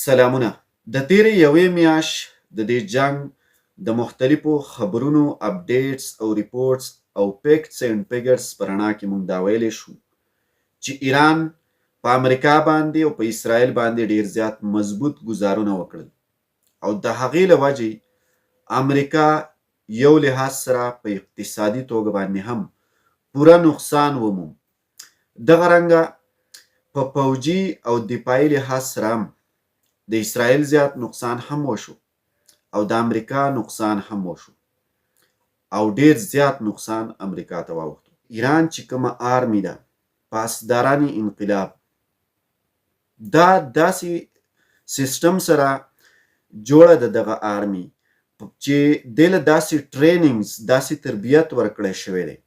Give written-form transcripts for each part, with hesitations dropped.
سلامونه. د تیرې یوې میاشت د دې جنگ د مختلفو خبرونو اپډیټس او ریپورټس او فیکټس اینډ فیګرز په رڼا کې موږ دا ویلی شو چې ایران په امریکا باندې او په اسرائیل باندې ډیر زیات مضبوط ګزارونه وکړل او د هغې له وجې امریکا یو لحاظ سره په اقتصادي توګه باندې هم پوره نقصان وموم. دغه رنګه په پوځي او دفاعي لحاظ سره هم د اسرائیل زیات نقصان هم وشو او د امریکا نقصان هم وشو او ډیر زیات نقصان امریکا ته واوښتو. ایران چې کومه آرمی ده پاسداران انقلاب دا داسې سیستم سره جوړه ده دغه آرمی چې دله داسې ټریننګز داسې تربیت ورکړی شوی دی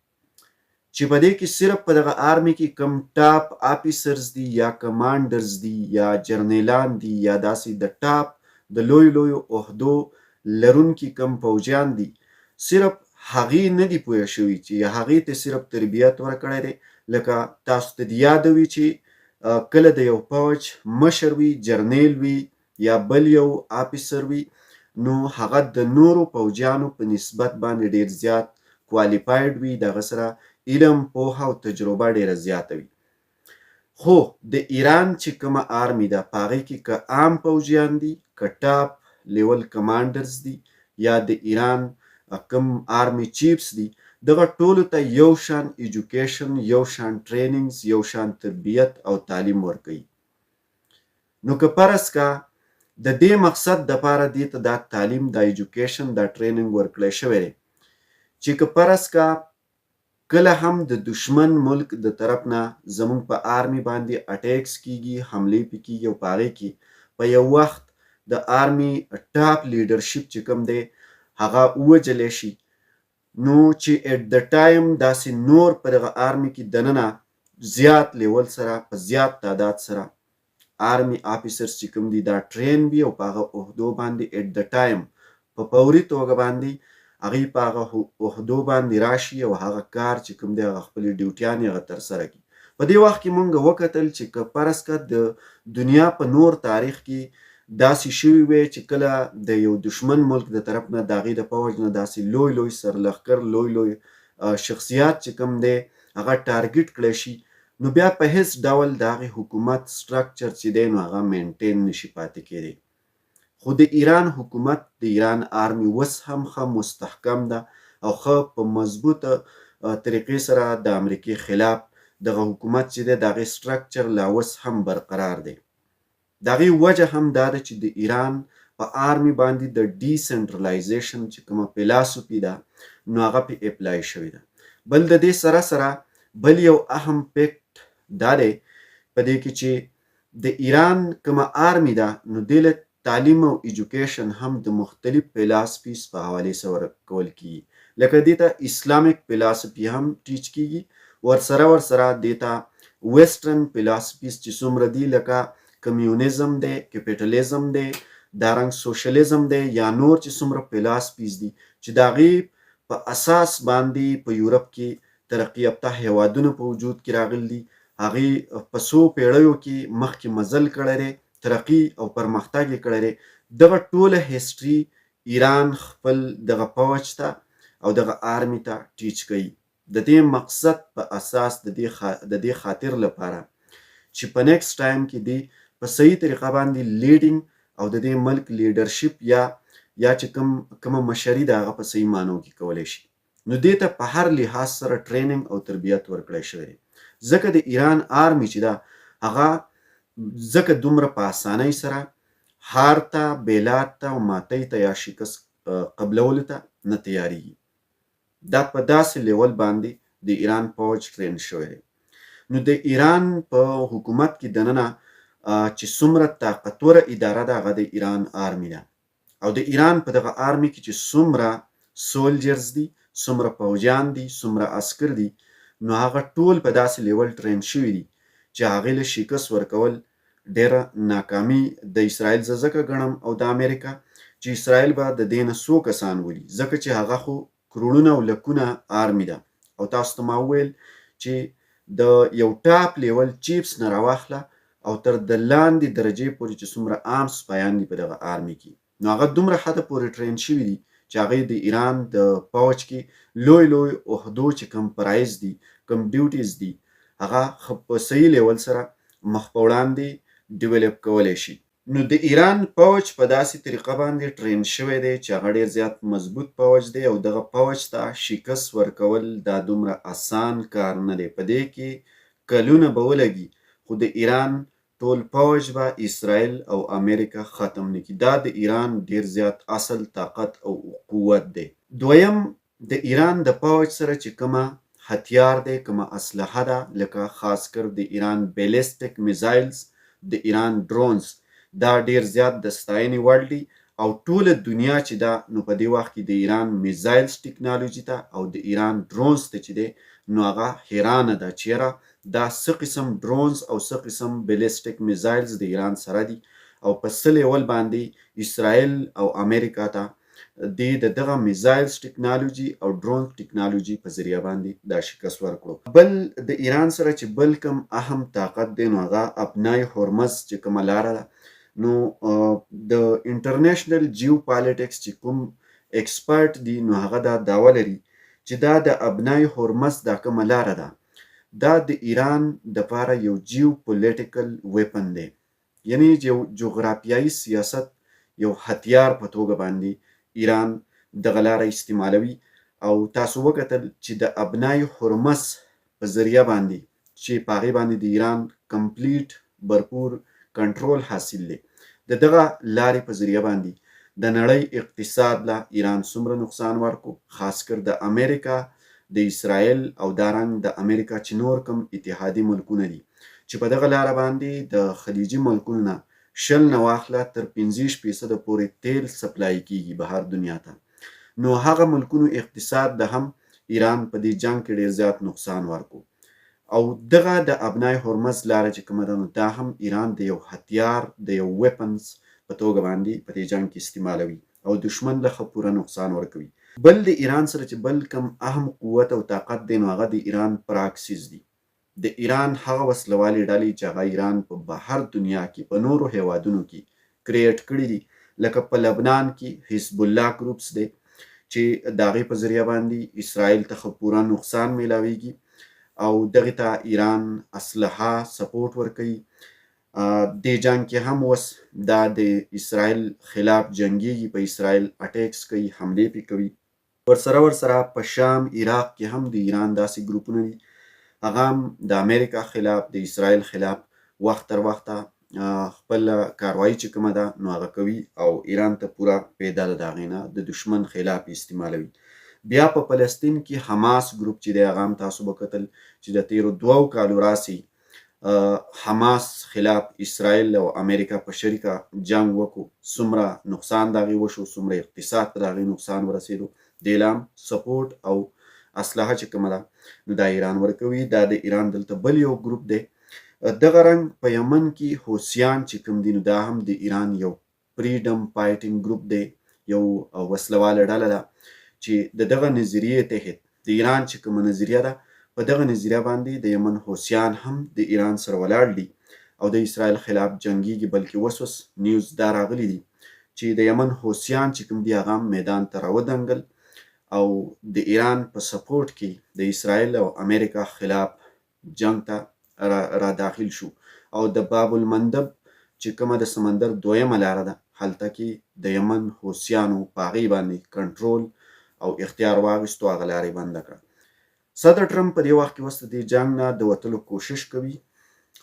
چې په دې کې صرف په دغه آرمی کې کم ټاپ آفیسرز دي یا کمانډرز دي یا جرنیلان دي یا داسې د ټاپ د لویو عهدو لرونکي کم پوځیان دي، صرف هغې نه دي پوه شوي چې هغې ته صرف تربیت ورکړی دی. لکه تاسو ته د یاده وي چې کله د یو پوځ مشر وي، جرنیل وي یا بل یو آفیسر وي، نو هغه د نورو پوځیانو په نسبت باندې ډیر زیات کوالیفاید وي، دغه سره علم، پوهه او تجربه ډیره زیاته وي. خو د ایران چې کومه آرمی ده په هغې کې که عام پوځیان دي، که ټاپ لیول کمانډرز دي یا د ایران کم آرمی چیفز دي، دغه ټولو ته یو شان ایجوکیشن، یو شان ټریننګز، یو شان تربیت او تعلیم ورکوي. نو که فرض کا د دې مقصد دپاره دې ته دا تعلیم، دا ایجوکیشن، دا ټریننګ ورکړی شوی دی چې که فرض کا کله هم د دشمن ملک د طرف نه زمونږ په آرمی باندې اټیکس کیږي، حملې پې کیږي او په هغې کې په یو وخت د آرمی ټاپ لیډرشپ چې کوم دی هغه ووژلی شي، نو چې ایټ د ټایم داسې نور په دغه آرمی کې دننه زیات لیول سره، په زیات تعداد سره آرمی آفیسرز چې کوم دي دا ټرین وي او په هغه عهدو باندې ایټ د ټایم په فوري توګه باندې هغې په هغه عهدو باندې راشي او هغه کار چې کوم دی هغه خپلې ډیوټیانې هغه ترسره کړي. په دې وخت کې مونږ وکتل چې که فرض که د دنیا په نور تاریخ کې داسې شوي وی چې کله د یو دشمن ملک د طرف نه د هغې د فوج نه داسې لوی سرلښکر، لوی شخصیات چې کوم دی هغه ټارګټ کړی شي، نو بیا په هیڅ ډول د هغې حکومت سټرکچر چې دی نو هغه مینټین نشي پاتې کېدی. خو د ایران حکومت، د ایران آرمی اوس هم ښه مستحکم ده او ښه په مضبوطه طریقې سره د امریکې خلاف دغه حکومت چې دی د هغې سټرکچر لا اوس هم برقرار دی. د هغې وجه هم دا ده چې د ایران په آرمی باندې د ډیسنټرلایزیشن چې کومه فلاسفي ده نو هغه پې اپلای شوې ده. بل د دې سره بل یو اهم فیکټ دا دی په دې کې چې د ایران کومه آرمی ده نو دې له تعلیم او ایجوکیشن هم د مختلف فلاسفیز په حوالې سره ورکول کیږي. لکه دې ته اسلامیک فلاسفي هم ټیچ کیږي، ورسره دې ته ویسټرن فلاسفیز چې څومره دي لکه کمیونیزم دی، کپیټالیزم دی، دارنګ سوشلیزم دی یا نور چې څومره فلاسفیز دي چې د هغې په اساس باندې په یورپ کې ترقي یافته هیوادونه په وجود کې راغلي دي، هغې په څو پیړیو کې مخکې مزل کړی دی، ترقی او پرمختګ یې کړی دی. دغه ټوله هیسټري ایران خپل دغه فوج ته او دغه آرمی ته ټیچ کوي د دې مقصد په اساس، د دې خاطر لپاره چې په نیکسټ ټایم کې دی په صحیح طریقه باندې لیډینګ او د دې ملک لیډرشپ یا چې کومه مشري ده هغه په صحیح معنو کې کولی شي. نو دې ته په هر لحاظ سره ټریننګ او تربیت ورکړی شوی دی. ځکه د ایران آرمی چې ده هغه ځکه دومره په اسانۍ سره هار ته، بیلات ته او ماتۍ ته یا شکست قبلولو ته نه تیاریږي. دا په داسې لیول باندې د ایران فوج ټرین شوی دی. نو د ایران په حکومت کې دننه چې څومره طاقتوره اداره ده هغه د ایران آرمی ده او د ایران په دغه آرمی کې چې څومره سولجرز دي، څومره پوځیان دي، څومره عسکر دي، نو هغه ټول په داسې لیول ټرین شوي دي چې هغې له شکست ورکول ډیره ناکامي د اسرائیل زه ځکه ګڼم او د امریکا چې اسرائیل به د دې نه څو کسان ولي، ځکه چې هغه خو کروڑونه او لکونه آرمی ده او تاسو ته ما وویل چې د یو ټاپ لیول چیفز نه راواخله او تر د لاندې درجې پورې چې څومره عام سپایان دي په دغه آرمي کې، نو هغه دومره حده پورې ټرین شوي دي چې هغوی د ایران د پوځ کې لوی عهدو چې کوم پرایز دي، کوم ډیوټیز دي، هغه په صحیح لیول سره مخ په وړاندې ډیولپ کولی شي. نو د ایران پوځ په داسې طریقه باندې ټرین شوی دی چې هغه ډېر زیات مضبوط پوځ دی او دغه پوځ ته شکست ورکول دا دومره اسان کار نه دی. په دې کې کلونه به ولګي خو د ایران ټول پوځ به اسرائیل او امریکا ختم نه کړي. دا د ایران ډېر زیات اصل طاقت او قوت دی. دویم، د ایران د پوځ سره چې کومه هتیار دی، کومه اسلحه ده، لکه خاص کر د ایران بیلسټیک میزایلز، د ایران ډرونز، دا ډیر زیات د ستاینې وړ دي او ټوله دنیا چې ده نو په دې وخت کې د ایران میزایلز ټیکنالوژي ته او د ایران ډرونز ته چې دی نو هغه حیرانه ده چې یاره دا څه قسم ډرونز او څه قسم بیلسټیک میزایلز د ایران سره دي او په څه لیول باندې اسرائیل او امریکا ته د دغه میزایلز ټیکنالوژي او ډرونز ټیکنالوژي په ذریعه باندې دا شکست ورکړو. بل د ایران سره چې بل کوم اهم طاقت دی نو هغه ابنای هرمز چې کومه لاره ده، نو د انټرنیشنل جیو پالیټکس چې کوم ایکسپرټ دي نو هغه دا دعوه لري چې دا د ابنای هرمز دا کومه لاره ده دا د ایران دپاره یو جیو پولیټیکل ویپن دی، یعنی یو جغرافیایي سیاست یو هتیار په توګه باندې ایران دغه لاره استعمالوي. او تاسو وکتل چې د ابنای هرمز په ذریعه باندې چې په هغې باندې د ایران کمپلیټ برپور کنټرول حاصل دی، د دغه لارې په ذریعه باندې د نړۍ اقتصاد له ایران څومره نقصان ورکو، خاص کر د امریکا، د اسرائیل او دارنګ د امریکا چې نور کوم اتحادي ملکونه دي چې په دغه لاره باندې د خلیجي ملکونو نه 20 نه واخله تر 50% پورې تیل سپلای کیږي بهر دنیا ته، نو هغه ملکونو اقتصاد د هم ایران په دې جنگ کې ډیر زیات نقصان ورکو. او دغه د ابنای هرمز لاره چې کومه ده نو دا هم ایران د یو هتیار د یو ویپنز په توګه باندې په دې جنگ کې استعمالوي او دشمن له پوره نقصان ورکوي. بل د ایران سره چې بل کم اهم قوت او طاقت دی نو هغه د ایران پراکسیز دي. د ایران هغه وسلوالې ډلې چې هغه ایران په بهر دنیا کې په نورو هیوادونو کې کریټ کړي دي، لکه په لبنان کې حزب الله ګروپس دی چې د هغې په ذریعه باندې اسرائیل ته پوره نقصان میلاویږي او دغه ته ایران اسلحه سپورټ ورکوي. د جنگ کې هم اوس دا د اسرائیل خلاف جنگیږي، په اسرائیل اټیکس کوي، حملې پې کوي. ورسره په شام عراق کې هم د ایران داسې ګروپونه دي، هغه هم د امریکا خلاف د اسرائیل خلاف وخت تر وخته خپل کاروایی چې کومه ده نو هغه کوي او ایران ته پوره پیدا ده د هغې نه د دشمن خلاف استعمالوي. بیا په فلسطین کې حماس ګروپ چې دی هغه هم تاسو به کتل چې د تیرو 2 کالو راسې حماس خلاف اسرائیل او امریکا په شریکه جنگ وکړو، څومره نقصان د هغې وشو، څومره اقتصاد ته د هغې نقصان ورسېدو. د اعلام سپورټ او اسلحه چې کومه ده نو دا ایران ورکوي. دا د ایران دلته بل یو ګروپ دی. دغه رنګ په یمن کې حوثیان چې کوم دي نو دا هم د ایران یو فریډم فایټینګ ګروپ دی، یو وسلواله ډله ده چې د دغه نظریې تحت د ایران چې کومه نظریه ده په دغه نظریه باندې د یمن حوثیان هم د ایران سره ولاړ دي او د اسرائیل خلاف جنگیږي. بلکې اوس نیوز دا راغلی دي چې د یمن حوثیان چې کوم دي هغه میدان ته راودنګل او د ایران په سپورټ کې د اسرائیل او امریکا خلاف جنگ ته را داخل شو او د باب المندب چې کومه د سمندر 2مه لاره ده هلته کې د یمن حوثیانو په هغې باندې کنټرول او اختیار واخیستو، هغه لاره یې بنده کړه. صدر ټرمپ په دې وخت کې اوس د دې جنګ نه د وتلو کوشش کوي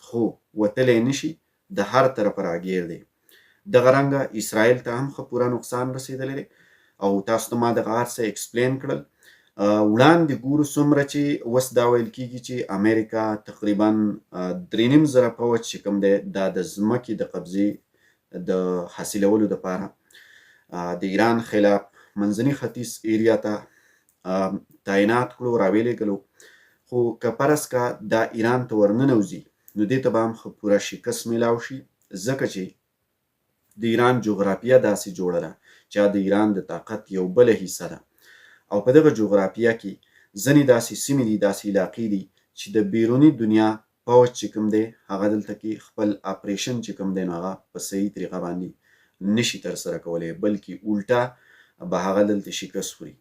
خو وتلی نشي، د هر طرفه راګیر دی. دغه رنګه اسرائیل ته هم ښه پوره نقصان رسېدلی دی او تاسو ته ما دغه هر څه ایکسپلین کړل. وړاندې ګورو څومره چې اوس دا ویل کېږي چې امریکا تقریبا 3.5 پوځ چې کوم دی دا د ځمکې د قبضې د حاصلولو دپاره د ایران خلاف منځني ختیځ ایریا ته تعینات کړو، راویلېږلو. خو که فرض که دا ایران ته ورننوځي نو دې ته به هم ښه پوره شکست میلاو شي، ځکه چې د ایران جغرافیه داسې جوړه ده چې د ایران د طاقت یو بله حصه ده او په دغه جغرافیه کې ځینې داسې سیمې دي، داسې علاقې دي چې د بیروني دنیا پوځ چې کوم دی هغه دلته کې خپل اپریشن چې کوم دی نو هغه په صحیح طریقه باندې نشي ترسره کولی، بلکې الټا به هغه دلته شکست خوري.